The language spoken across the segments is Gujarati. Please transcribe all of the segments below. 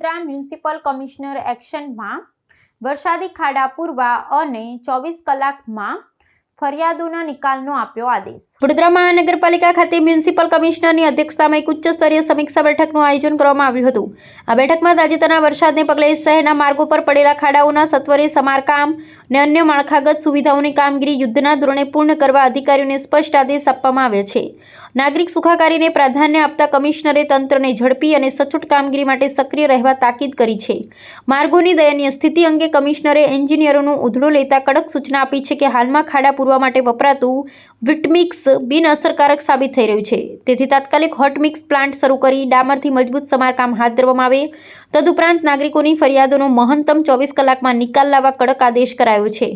વડોદરા મ્યુનિસિપલ કમિશનર એક્શનમાં વરસાદી ખાડા પૂરવા અને 24 કલાકમાં ફરિયાદોના નિકાલનો આપ્યો આદેશ। વડોદરા મહાનગરપાલિકા ખાતે મ્યુનિસિપલ કમિશનરની અધ્યક્ષતામાં એક ઉચ્ચ સ્તરીય સમીક્ષા બેઠકનું આયોજન કરવામાં આવ્યું હતું। આ બેઠકમાં તાજેતરના વરસાદને પગલે શહેરના માર્ગો પર પડેલા ખાડાઓના સત્વરે સમારકામ અને અન્ય માળખાગત સુવિધાઓની કામગીરી યુદ્ધના ધોરણે પૂર્ણ કરવા અધિકારીઓને સ્પષ્ટ આદેશ આપવામાં આવ્યા છે। નાગરિક સુખાકારીને પ્રાધાન્ય આપતા કમિશનરે તંત્રને ઝડપી અને સચોટ કામગીરી માટે સક્રિય રહેવા તાકીદ કરી છે। માર્ગોની દયનીય સ્થિતિ અંગે કમિશનરે એન્જિનિયરોનો ઉધડો લેતા કડક સૂચના આપી છે કે હાલમાં ખાડા પૂરવા માટે વપરાતું વિટમિક્સ બિનઅસરકારક સાબિત થઈ રહ્યું છે, તેથી તાત્કાલિક હોટ મિક્સ પ્લાન્ટ શરૂ કરી ડામરથી મજબૂત સમારકામ હાથ ધરવામાં આવે। તદુપરાંત નાગરિકોની ફરિયાદોનો મહત્તમ 24 કલાકમાં નિકાલ લાવવા કડક આદેશ કરાયો છે।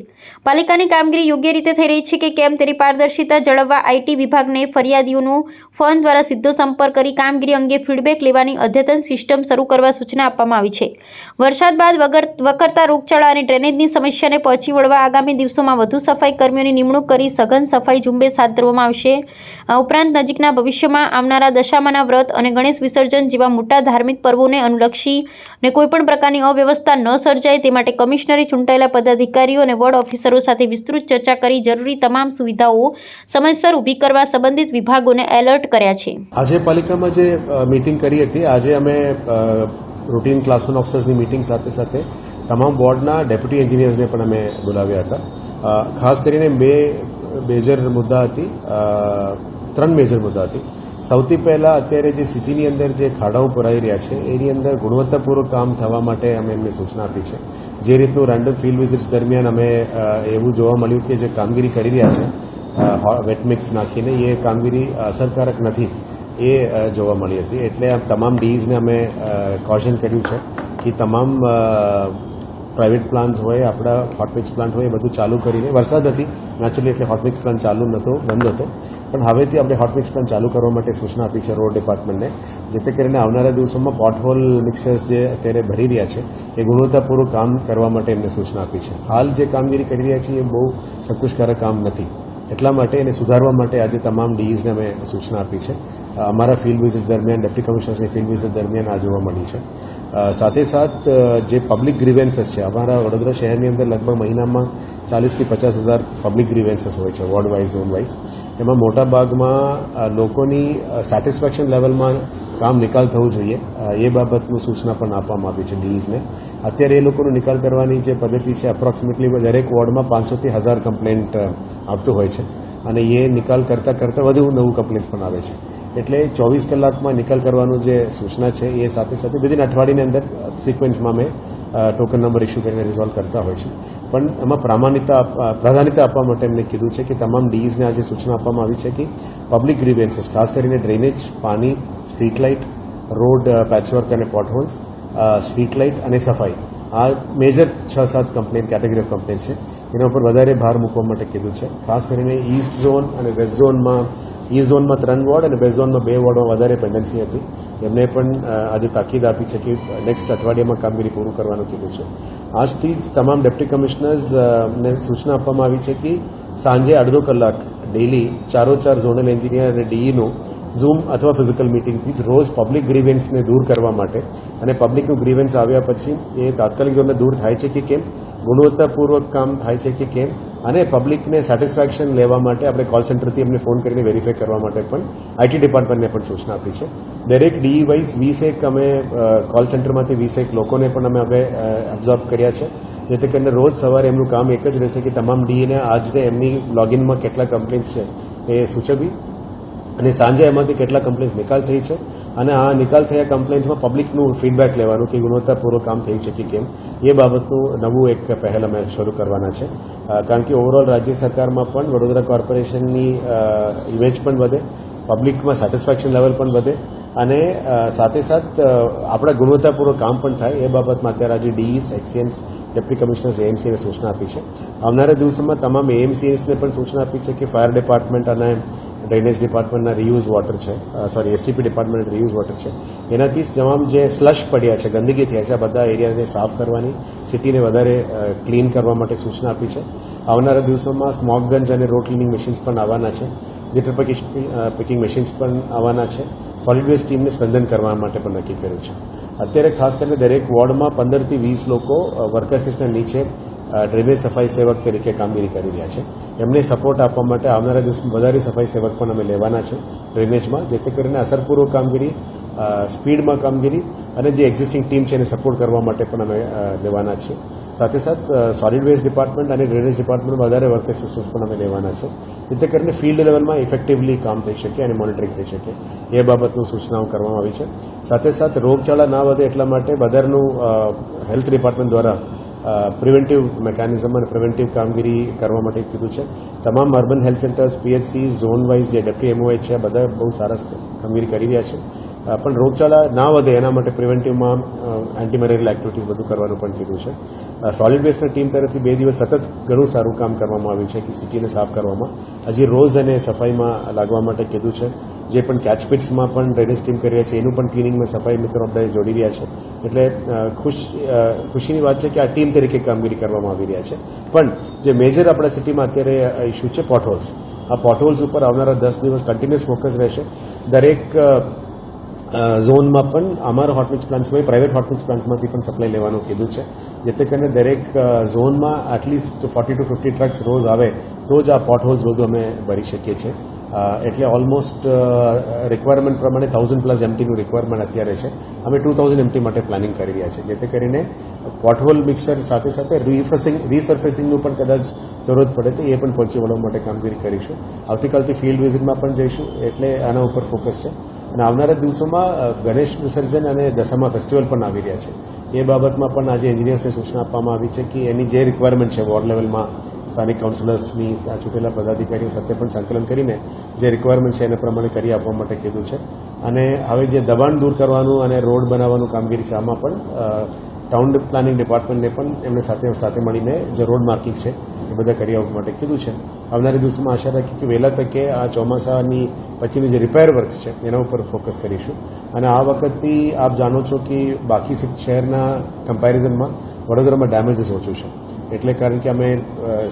પાલિકાની કામગીરી યોગ્ય રીતે થઈ રહી છે કે કેમ તેની પારદર્શિતા જાળવવા આઈટી વિભાગને ફરિયાદીઓનો ફોન દ્વારા સીધો સંપર્ક કરી કામગીરી અંગે ફીડબેક લેવાની અદ્યતન સિસ્ટમ શરૂ કરવા સૂચના આપવામાં આવી છે। વરસાદ બાદ વકરતા રોગચાળા અને ડ્રેનેજની સમસ્યાને પહોંચી વળવા આગામી દિવસોમાં વધુ સફાઈ કર્મીઓની નિમણૂક કરી સઘન સફાઈ ઝુંબેશ હાથ ધરવામાં આવશે। આ ઉપરાંત નજીકના ભવિષ્યમાં આવનારા દશામાના વ્રત અને ગણેશ વિસર્જન જેવા મોટા ધાર્મિક પર્વોને અનુલક્ષી અને કોઈપણ પ્રકારની અવ્યવસ્થા ન સર્જાય તે માટે કમિશનરે ચૂંટાયેલા પદાધિકારીઓ અને વોર્ડ ઓફિસરો સાથે વિસ્તૃત ચર્ચા કરી જરૂરી તમામ સુવિધાઓ સમયસર ઊભી કરવા સંબંધિત વિભાગોને એલર્ટ કર્યા છે। આજે પાલિકામાં જે મીટિંગ કરી હતી, આજે અમે રૂટીન ક્લાસરૂમ ઓફિસર્સની મીટિંગ સાથે સાથે તમામ વોર્ડના ડેપ્યુટી એન્જિનિયર્સને પણ અમે બોલાવ્યા હતા। ખાસ કરીને ત્રણ મેજર મુદ્દા હતી। સૌથી પહેલાં અત્યારે જે સિટીની અંદર જે ખાડાઓ પુરાઈ રહ્યા છે એની અંદર ગુણવત્તાપૂર્વક કામ થવા માટે અમે એમને સૂચના આપી છે। જે રીતનું રેન્ડમ ફિલ્ડ વિઝિટ્સ દરમિયાન અમે એવું જોવા મળ્યું કે જે કામગીરી કરી રહ્યા છે વેટમિક્સ નાખીને એ કામગીરી અસરકારક નથી એ જોવા મળી હતી। એટલે આ તમામ ડીઝને અમે કોશન કર્યું છે કે તમામ પ્રાઇવેટ પ્લાન્ટ હોય, આપણા હોટમિક્સ પ્લાન્ટ હોય એ બધું ચાલુ કરીને, વરસાદ હતી નેચરલી એટલે હોટમિક્સ પ્લાન્ટ ચાલુ નહોતો, બંધ હતો, પણ હવેથી આપણે હોટમિક્સ પ્લાન્ટ ચાલુ કરવા માટે સૂચના આપી છે રોડ ડિપાર્ટમેન્ટને, જેથી કરીને આવનારા દિવસોમાં પોટહોલ મિક્સર્સ જે અત્યારે ભરી રહ્યા છે એ ગુણવત્તાપૂર્વક કામ કરવા માટે એમને સૂચના આપી છે। હાલ જે કામગીરી કરી રહ્યા છે એ બહુ સંતોષકારક કામ નથી, એટલા માટે એને સુધારવા માટે આજે તમામ ડીઈઝને અમે સૂચના આપી છે। અમારા ફિલ્ડ વિઝિટ દરમિયાન ડેપ્યુટી કમિશનર્સની ફિલ્ડ વિઝિટ દરમિયાન આ જોવા મળી છે। સાથે સાથ જે પબ્લિક ગ્રીવેન્સીસ છે, અમારા વડોદરા શહેરની અંદર લગભગ મહિનામાં 40,000 થી 50,000 પબ્લિક ગ્રીવેન્સીસ હોય છે વોર્ડ વાઇઝ, ઝોન વાઇઝ। એમાં મોટા ભાગમાં લોકોની સેટિસ્ફેક્શન લેવલમાં કામ નિકાલ થવું જોઈએ એ બાબતનું સૂચના પણ આપવામાં આવી છે ડીઈઝને। અત્યારે એ લોકોનો નિકાલ કરવાની જે પદ્ધતિ છે, એપ્રોક્સિમેટલી દરેક વોર્ડમાં 500 થી 1000 કમ્પ્લેન્ટ આવતું હોય છે અને એ નિકાલ કરતાં વધુ નવું કમ્પ્લેન્ટ્સ પણ આવે છે। એટલે 24 કલાકમાં નિકાલ કરવાનું જે સૂચના છે એ સાથે સાથે વિધિન અઠવાડિયાની અંદર સિક્વન્સમાં અમે ટોકન નંબર ઇસ્યુ કરીને રિઝોલ્વ કરતા હોય છે। પણ એમાં પ્રાધાન્યતા આપવા માટે એમને કીધું છે કે તમામ ડીઈઝને આજે સૂચના આપવામાં આવી છે કે પબ્લિક ગ્રીવેન્સીસ, ખાસ કરીને ડ્રેનેજ, પાણી, સ્ટ્રીટ લાઇટ, રોડ પેચવર્ક અને પોટહોલ્સ, સ્ટ્રીટ લાઇટ અને સફાઈ, આ major 6-7 complaint category of complaint છે, એના ઉપર વધારે ભાર મૂકવા માટે કીધું છે। ખાસ કરીને ઈસ્ટ ઝોન અને વેસ્ટ ઝોનમાં, ઈસ્ટ ઝોનમાં 3 વોર્ડ અને વેસ્ટ ઝોનમાં 2 વોર્ડમાં વધારે પેન્ડન્સી હતી, એમને પણ આજે તાકીદ આપી છે કે નેક્સ્ટ અઠવાડિયામાં કામગીરી પૂરું કરવાનું કીધું છે। આજથી જ તમામ ડેપ્યુટી કમિશનર્સને સૂચના આપવામાં આવી છે કે સાંજે અડધો કલાક ડેલી 4 ઝોનલ એન્જિનિયર અને ડીઈનું ઝૂમ અથવા ફિઝિકલ મિટિંગથી જ રોજ પબ્લિક ગ્રીવેન્સને દૂર કરવા માટે અને પબ્લિકનું ગ્રીવેન્સ આવ્યા પછી એ તાત્કાલિક ધોરણે દૂર થાય છે કે કેમ, ગુણવત્તાપૂર્વક કામ થાય છે કે કેમ, અને પબ્લિકને સેટિસ્ફેક્શન લેવા માટે આપણે કોલ સેન્ટરથી એમને ફોન કરીને વેરીફાઈ કરવા માટે પણ આઈટી ડિપાર્ટમેન્ટને પણ સૂચના આપી છે। દરેક ડીઈ વાઇઝ 20 અમે કોલ સેન્ટરમાંથી 20 લોકોને પણ અમે હવે એબ્ઝોર્બ કર્યા છે, જેથી કરીને રોજ સવારે એમનું કામ એક જ રહેશે કે તમામ ડીઈને આજને એમની લોગિનમાં કેટલા કમ્પ્લેન્ટ્સ છે એ સૂચવવી અને સાંજે એમાંથી કેટલા કમ્પ્લેન્ટ્સ નિકાલ થઈ છે અને આ નિકાલ થયા કમ્પ્લેન્ટ્સમાં પબ્લિકનું ફીડબેક લેવાનું કે ગુણવત્તાપૂર્વક કામ થયું છે કે કેમ, એ બાબતનું નવું એક પહેલ અમે શરૂ કરવાના છે। કારણ કે ઓવરઓલ રાજ્ય સરકારમાં પણ વડોદરા કોર્પોરેશનની ઇમેજ પણ વધે, પબ્લિકમાં સેટિસ્ફેક્શન લેવલ પણ વધે અને સાથે સાથ આપણા ગુણવત્તાપૂર્વક કામ પણ થાય, એ બાબતમાં અત્યારે આજે ડીઈસ, એક્સીએમ્સ, ડેપ્યુટી કમિશનર્સ, એએમસીને સૂચના આપી છે। આવનારા દિવસોમાં તમામ એએમસીએસને પણ સૂચના આપી છે કે ફાયર ડિપાર્ટમેન્ટ અને ડ્રેનેજ ડિપાર્ટમેન્ટના રીયુઝ વોટર છે, એસટીપી ડિપાર્ટમેન્ટ રીયુઝ વોટર છે, એનાથી તમામ જે સ્લશ પડ્યા છે, ગંદકી થયા છે, આ બધા એરિયાને સાફ કરવાની, સિટીને વધારે ક્લીન કરવા માટે સૂચના આપી છે। આવનારા દિવસોમાં સ્મોક ગન્સ અને રોડ ક્લિનિંગ મશીન્સ પણ આવવાના છે, લિટર પિકિંગ મશીન્સ પણ આવવાના છે, સોલિડ વેસ્ટ ટીમને સ્પંદન કરવા માટે પણ નક્કી કર્યું છે। અત્યારે ખાસ કરીને દરેક વોર્ડમાં 15થી 20 લોકો વર્ક અસિસ્ટન્ટ નીચે ડ્રેનેજ સફાઈ સેવક તરીકે કામગીરી કરી રહ્યા છે. એમને સપોર્ટ આપવા માટે આવનારા દિવસમાં વધારે સફાઈ સેવક પણ અમે લેવાના છે ડ્રેનેજમાં, જેથી કરીને અસરપૂર્વક કામગીરી, સ્પીડમાં કામગીરી અને જે એક્ઝિસ્ટિંગ ટીમ છે એને સપોર્ટ કરવા માટે પણ અમે લેવાના છીએ. સાથે સાથ સોલિડ વેસ્ટ ડિપાર્ટમેન્ટ અને ડ્રેનેજ ડિપાર્ટમેન્ટમાં વધારે વર્ક અસિસ્ટન્સ પણ અમે લેવાના છે, જેથી કરીને ફિલ્ડ લેવલમાં ઇફેક્ટિવલી કામ થઈ શકે અને મોનિટરિંગ થઈ શકે એ બાબતનું સૂચનાઓ કરવામાં આવી છે. સાથે સાથ રોગચાળા ના વધે એટલા માટે બધાનું હેલ્થ ડિપાર્ટમેન્ટ દ્વારા પ્રિવેન્ટિવ મિકેનિઝમ અને પ્રિવેન્ટિવ કામગીરી કરવા માટે કીધું છે. તમામ urban health centres, PHC, zone wise જે ડેપ્ટી એમઓએચ છે બધા બહુ સરસ કામગીરી કરી રહ્યા છે. પણ રોગચાળા ના વધે એના માટે પ્રિવેન્ટિવમાં એન્ટી મેલેરિયલ એક્ટિવિટીઝ બધું કરવાનું પણ કીધું છે. સોલિડ વેસ્ટના ટીમ તરફથી 2 દિવસ સતત ઘણું સારું કામ કરવામાં આવ્યું છે કે સિટીને સાફ કરવામાં. હજી રોજ અને સફાઈમાં લાગવા માટે કીધું છે. જે પણ કેચપિટ્સમાં પણ ડ્રેનેજ ટીમ કરી રહ્યા છે એનું પણ ક્લિનિંગમાં સફાઈ મિત્રો આપણે જોડી રહ્યા છે. એટલે ખુશીની વાત છે કે આ ટીમ તરીકે કામગીરી કરવામાં આવી રહ્યા છે. પણ જે મેજર આપણા સિટીમાં અત્યારે ઇસ્યુ છે પોટહોલ્સ, આ પોટહોલ્સ ઉપર આવનારા 10 દિવસ કન્ટિન્યુઅસ ફોકસ રહેશે. દરેક ઝોનમાં પણ અમારા હોટમિક્સ પ્લાન્ટ્સમાં, પ્રાઇવેટ હોટમિક્સ પ્લાન્ટ્સમાંથી પણ સપ્લાય લેવાનું કીધું છે, જેથી કરીને દરેક ઝોનમાં એટલીસ્ટ 40 to 50 ટ્રક્સ રોજ આવે તો જ આ પોટહોલ્સ બધું અમે ભરી શકીએ છીએ. એટલે ઓલમોસ્ટ રિક્વાયરમેન્ટ પ્રમાણે 1000+ એમટીનું રિક્વાયરમેન્ટ અત્યારે છે. અમે 2000 એમટી માટે પ્લાનિંગ કરી રહ્યા છીએ, જેથી કરીને પોટહોલ મિક્સર સાથે સાથે રીસર્ફેસિંગનું પણ કદાચ જરૂરત પડે તો એ પણ પહોંચી વળવા માટે કામગીરી કરીશું. આવતીકાલથી ફિલ્ડ વિઝિટમાં પણ જઈશું, એટલે આના ઉપર ફોકસ છે. અને આવનારા દિવસોમાં ગણેશ વિસર્જન અને દશામા ફેસ્ટિવલ પણ આવી રહ્યા છે. એ બાબતમાં પણ આજે એન્જિનિયર્સને સૂચના આપવામાં આવી છે કે એની જે રિક્વાયરમેન્ટ છે વોર્ડ લેવલમાં સ્થાનિક કાઉન્સિલર્સની ચૂંટેલા પદાધિકારીઓ સાથે પણ સંકલન કરીને જે રિક્વાયરમેન્ટ છે એને પ્રમાણે કરી આપવા માટે કીધું છે. અને હવે જે દબાણ દૂર કરવાનું અને રોડ બનાવવાનું કામગીરી છે આમાં પણ ટાઉન પ્લાનિંગ ડિપાર્ટમેન્ટને પણ એમને સાથે મળીને જે રોડ માર્કિંગ છે એ બધા કરી આપવા માટે કીધું છે. આવનારા દિવસોમાં આશા રાખી કે વહેલા તકે આ ચોમાસાની પછીની જે રિપેર વર્ક્સ છે એના ઉપર ફોકસ કરીશું. અને આ વખતથી આપ જાણો છો કે બાકી શહેરના કમ્પેરિઝનમાં વડોદરામાં ડેમેજીસ ઓછું છે. એટલે કારણ કે અમે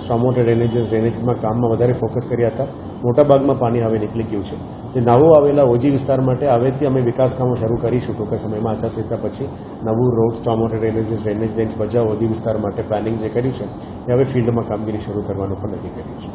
સ્ટોર્મ વોટર ડ્રેનેજમાં કામમાં વધારે ફોકસ કર્યા હતા. મોટાભાગમાં પાણી હવે નીકળી ગયું છે. જે નવો આવેલા ઓજી વિસ્તાર માટે હવેથી અમે વિકાસ કામો શરૂ કરીશું ટૂંકા સમયમાં. આચારસંહિતા પછી નવું રોડ, સ્ટોર્મ વોટર ડ્રેનેજ રેન્જ બજાવ ઓજી વિસ્તાર માટે પ્લાનિંગ જે કર્યું છે એ હવે ફિલ્ડમાં કામગીરી શરૂ કરવાનું પણ નક્કી કર્યું છે.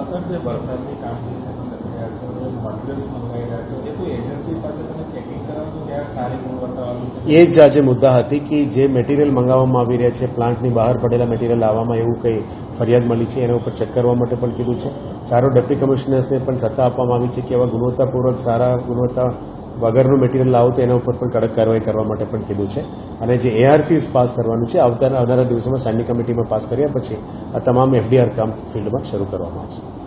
સર, જે વરસાદની કામગીરી તમે કરી રહ્યા છો, મટીરિયલ્સ મંગાવી રહ્યા છો, એ કોઈ એજન્સી પાસે તમે ચેકિંગ કરાવો તો ક્યાંક સારી ગુણવત્તાવાળું છે? એ જ આજે મુદ્દા હતી કે જે મટીરિયલ મંગાવવામાં આવી રહ્યા છે, પ્લાન્ટની બહાર પડેલા મટીરિયલ લાવવામાં એવું કંઈ ફરિયાદ મળી છે એના ઉપર ચેક કરવા માટે પણ કીધું છે. 4 ડેપ્ટી કમિશનર્સને પણ સત્તા આપવામાં આવી છે કે એવા ગુણવત્તાપૂર્વક સારા ગુણવત્તા વગરનું મટીરિયલ લાવો તો એના ઉપર પણ કડક કાર્યવાહી કરવા માટે પણ કીધું છે. અને જે ARCs પાસ કરવાનું છે આવનારા દિવસોમાં સ્ટેન્ડિંગ કમિટીમાં પાસ કર્યા પછી આ તમામ FDR કામ ફિલ્ડમાં શરૂ કરવામાં આવશે.